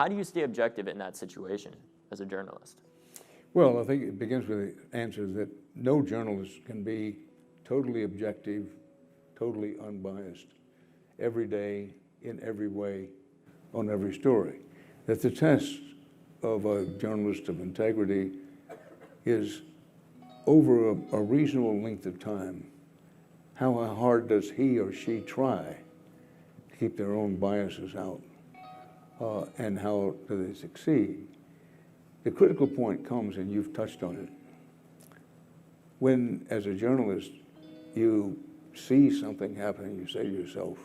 How do you stay objective in that situation as a journalist? Well, I think it begins with the answer that no journalist can be totally objective, totally unbiased, every day, in every way, on every story. That the test of a journalist of integrity is over a reasonable length of time, how hard does he or she try to keep their own biases out, and how do they succeed? The critical point comes, and you've touched on it, when, as a journalist, you see something happening, you say to yourself,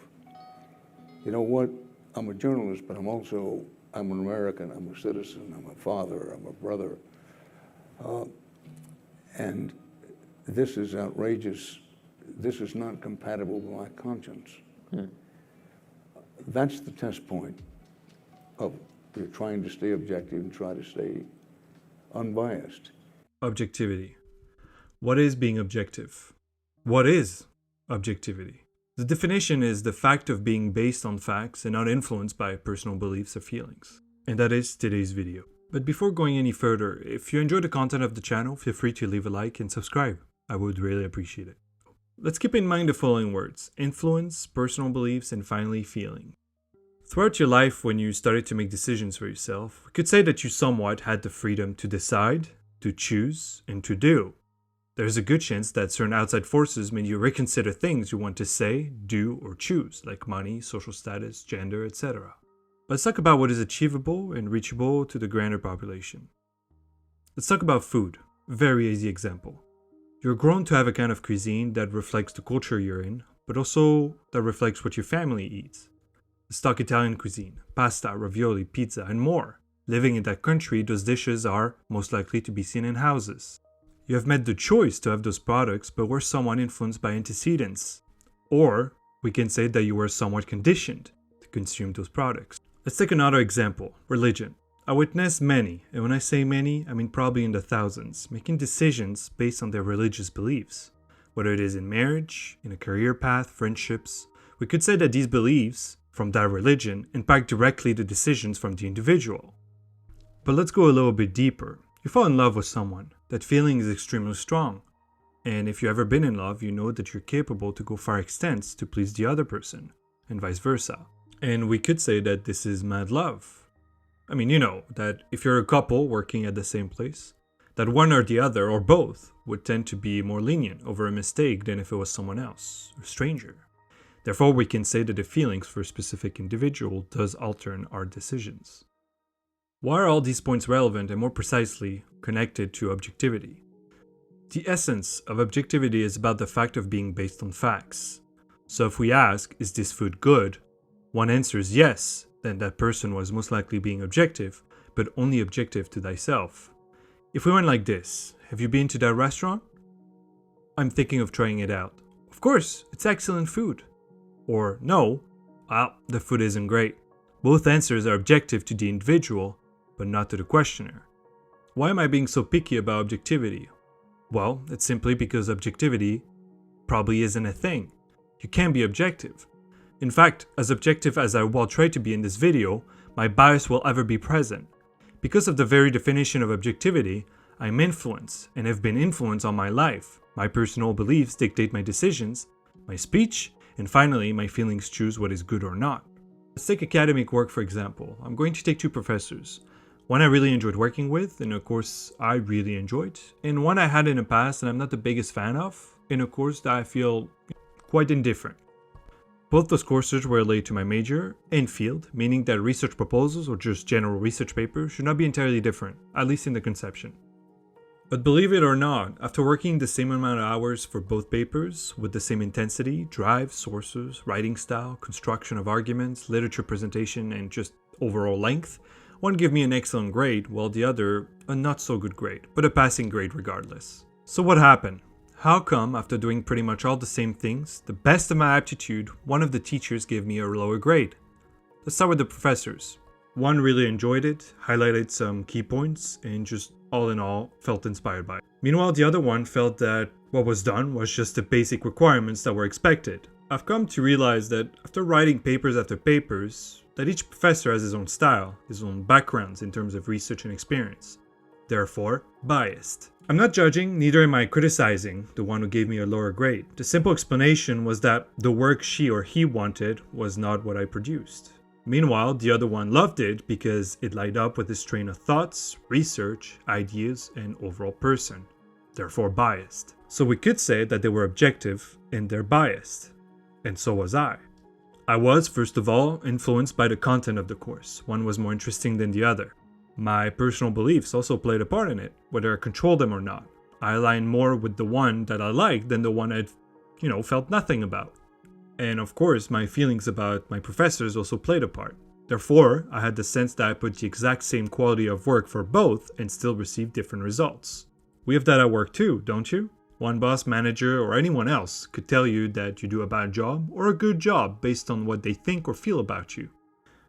you know what, I'm a journalist, but I'm an American, I'm a citizen, I'm a father, I'm a brother, and this is outrageous, this is not compatible with my conscience. That's the test point of you're trying to stay objective and try to stay unbiased. Objectivity. What is being objective? What is objectivity? The definition is the fact of being based on facts and not influenced by personal beliefs or feelings. And that is today's video. But before going any further, if you enjoy the content of the channel, feel free to leave a like and subscribe. I would really appreciate it. Let's keep in mind the following words: influence, personal beliefs, and finally feeling. Throughout your life, when you started to make decisions for yourself, we could say that you somewhat had the freedom to decide, to choose, and to do. There's a good chance that certain outside forces made you reconsider things you want to say, do, or choose, like money, social status, gender, etc. Let's talk about what is achievable and reachable to the grander population. Let's talk about food. Very easy example. You're grown to have a kind of cuisine that reflects the culture you're in, but also that reflects what your family eats. Let's talk Italian cuisine, pasta, ravioli, pizza, and more. Living in that country, those dishes are most likely to be seen in houses. You have made the choice to have those products, but were somewhat influenced by antecedents. Or, we can say that you were somewhat conditioned to consume those products. Let's take another example, religion. I witnessed many, and when I say many, I mean probably in the thousands, making decisions based on their religious beliefs. Whether it is in marriage, in a career path, friendships, we could say that these beliefs from that religion impact directly the decisions from the individual. But let's go a little bit deeper. You fall in love with someone. That feeling is extremely strong. And if you've ever been in love, you know that you're capable to go far extents to please the other person, and vice versa. And we could say that this is mad love. I mean, you know, that if you're a couple working at the same place, that one or the other, or both, would tend to be more lenient over a mistake than if it was someone else, a stranger. Therefore, we can say that the feelings for a specific individual does alter our decisions. Why are all these points relevant and more precisely connected to objectivity? The essence of objectivity is about the fact of being based on facts. So if we ask, is this food good? One answers yes, then that person was most likely being objective, but only objective to thyself. If we went like this, have you been to that restaurant? I'm thinking of trying it out. Of course, it's excellent food. Or no, well, the food isn't great. Both answers are objective to the individual, but not to the questioner. Why am I being so picky about objectivity? Well, it's simply because objectivity probably isn't a thing. You can't be objective. In fact, as objective as I will try to be in this video, my bias will ever be present. Because of the very definition of objectivity, I'm influenced and have been influenced all my life. My personal beliefs dictate my decisions, my speech, and finally, my feelings choose what is good or not. Let's take academic work for example. I'm going to take two professors. One I really enjoyed working with, and a course I really enjoyed, and one I had in the past and I'm not the biggest fan of, and a course that I feel quite indifferent. Both those courses were related to my major and field, meaning that research proposals or just general research papers should not be entirely different, at least in the conception. But believe it or not, after working the same amount of hours for both papers, with the same intensity, drive, sources, writing style, construction of arguments, literature presentation, and just overall length, one gave me an excellent grade, while the other a not so good grade, but a passing grade regardless. So what happened? How come, after doing pretty much all the same things, the best of my aptitude, one of the teachers gave me a lower grade? Let's start with the professors. One really enjoyed it, highlighted some key points, and just all in all felt inspired by it. Meanwhile, the other one felt that what was done was just the basic requirements that were expected. I've come to realize that after writing papers after papers, that each professor has his own style, his own backgrounds in terms of research and experience. Therefore, biased. I'm not judging, neither am I criticizing the one who gave me a lower grade. The simple explanation was that the work she or he wanted was not what I produced. Meanwhile, the other one loved it because it lined up with his train of thoughts, research, ideas, and overall person. Therefore biased. So we could say that they were objective and they're biased. And so was I. I was, first of all, influenced by the content of the course. One was more interesting than the other. My personal beliefs also played a part in it, whether I controlled them or not. I aligned more with the one that I liked than the one I'd, felt nothing about. And of course, my feelings about my professors also played a part. Therefore, I had the sense that I put the exact same quality of work for both and still received different results. We have that at work too, don't you? One boss, manager, or anyone else could tell you that you do a bad job or a good job based on what they think or feel about you.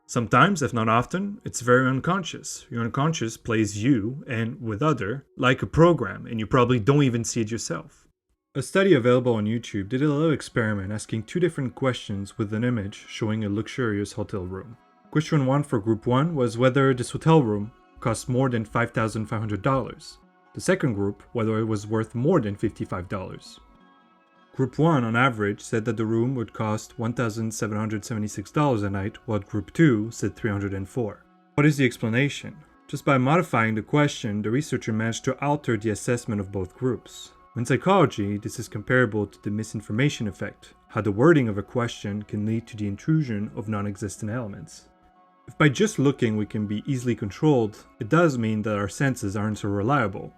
Sometimes, if not often, it's very unconscious. Your unconscious plays you, and with other, like a program, and you probably don't even see it yourself. A study available on YouTube did a little experiment asking 2 different questions with an image showing a luxurious hotel room. Question 1 for group 1 was whether this hotel room cost more than $5,500. The second group, whether it was worth more than $55. Group 1, on average, said that the room would cost $1,776 a night, while Group 2 said $304. What is the explanation? Just by modifying the question, the researcher managed to alter the assessment of both groups. In psychology, this is comparable to the misinformation effect, how the wording of a question can lead to the intrusion of non-existent elements. If by just looking we can be easily controlled, it does mean that our senses aren't so reliable.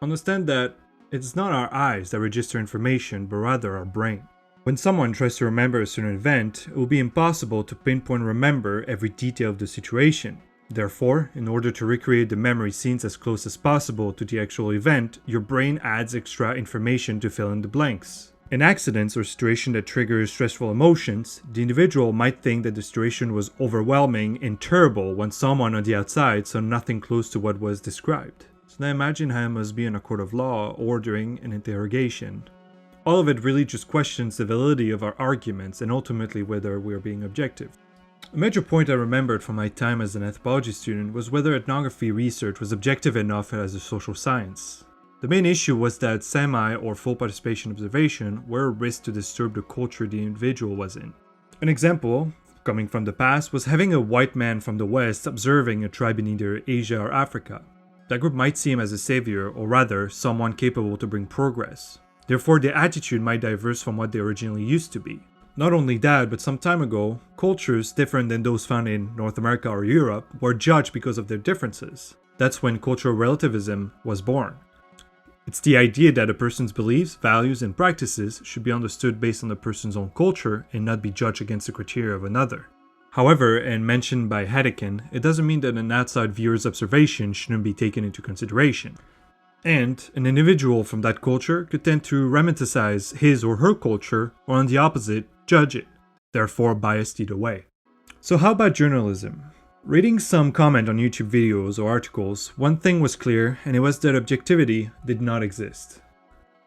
Understand that it's not our eyes that register information, but rather our brain. When someone tries to remember a certain event, it will be impossible to pinpoint and remember every detail of the situation. Therefore, in order to recreate the memory scenes as close as possible to the actual event, your brain adds extra information to fill in the blanks. In accidents or situations that trigger stressful emotions, the individual might think that the situation was overwhelming and terrible when someone on the outside saw nothing close to what was described. So now imagine how it must be in a court of law ordering an interrogation. All of it really just questions the validity of our arguments and ultimately whether we are being objective. A major point I remembered from my time as an anthropology student was whether ethnography research was objective enough as a social science. The main issue was that semi or full participation observation were a risk to disturb the culture the individual was in. An example, coming from the past, was having a white man from the West observing a tribe in either Asia or Africa. That group might see him as a savior, or rather, someone capable to bring progress. Therefore, their attitude might diverge from what they originally used to be. Not only that, but some time ago, cultures different than those found in North America or Europe were judged because of their differences. That's when cultural relativism was born. It's the idea that a person's beliefs, values, and practices should be understood based on the person's own culture and not be judged against the criteria of another. However, and mentioned by Hedekin, it doesn't mean that an outside viewer's observation shouldn't be taken into consideration. And an individual from that culture could tend to romanticize his or her culture, or on the opposite, judge it, therefore biased either way. So how about journalism? Reading some comment on YouTube videos or articles, one thing was clear, and it was that objectivity did not exist.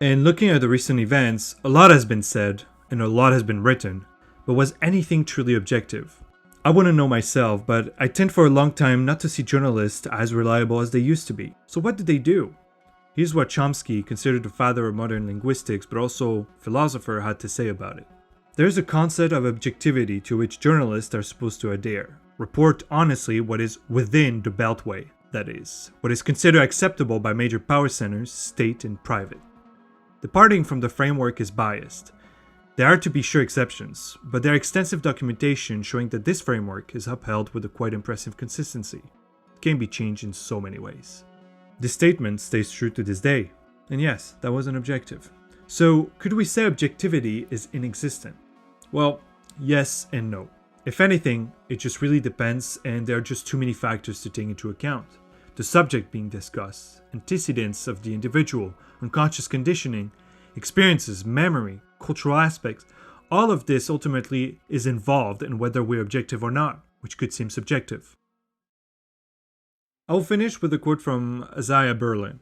And looking at the recent events, a lot has been said, and a lot has been written, but was anything truly objective? I wouldn't know myself, but I tend for a long time not to see journalists as reliable as they used to be. So what did they do? Here's what Chomsky, considered the father of modern linguistics but also philosopher, had to say about it. There is a concept of objectivity to which journalists are supposed to adhere. Report honestly what is within the beltway, that is, what is considered acceptable by major power centers, state and private. Departing from the framework is biased. There are to be sure exceptions, but there are extensive documentation showing that this framework is upheld with a quite impressive consistency. It can be changed in so many ways. This statement stays true to this day, and yes, that was an objective. So, could we say objectivity is inexistent? Well, yes and no. If anything, it just really depends, and there are just too many factors to take into account. The subject being discussed, antecedents of the individual, unconscious conditioning, experiences, memory, cultural aspects, all of this ultimately is involved in whether we're objective or not, which could seem subjective. I will finish with a quote from Isaiah Berlin.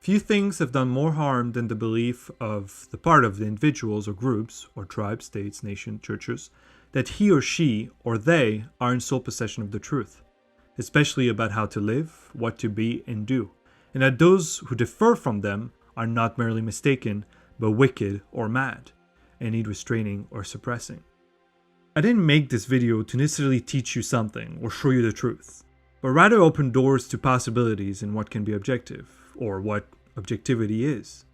Few things have done more harm than the belief of the part of the individuals or groups, or tribes, states, nations, churches, that he or she or they are in sole possession of the truth, especially about how to live, what to be and do, and that those who differ from them are not merely mistaken, but wicked or mad, and need restraining or suppressing. I didn't make this video to necessarily teach you something or show you the truth, but rather open doors to possibilities in what can be objective, or what objectivity is.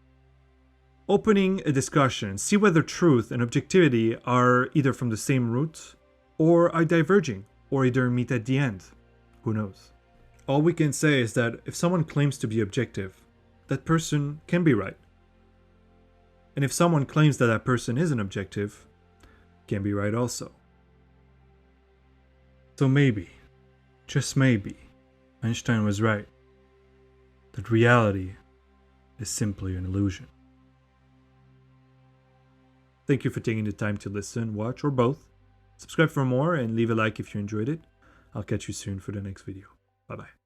Opening a discussion, see whether truth and objectivity are either from the same root, or are diverging, or either meet at the end. Who knows? All we can say is that if someone claims to be objective, that person can be right. And if someone claims that that person isn't objective, can be right also. So maybe, just maybe, Einstein was right, that reality is simply an illusion. Thank you for taking the time to listen, watch, or both. Subscribe for more and leave a like if you enjoyed it. I'll catch you soon for the next video. Bye bye.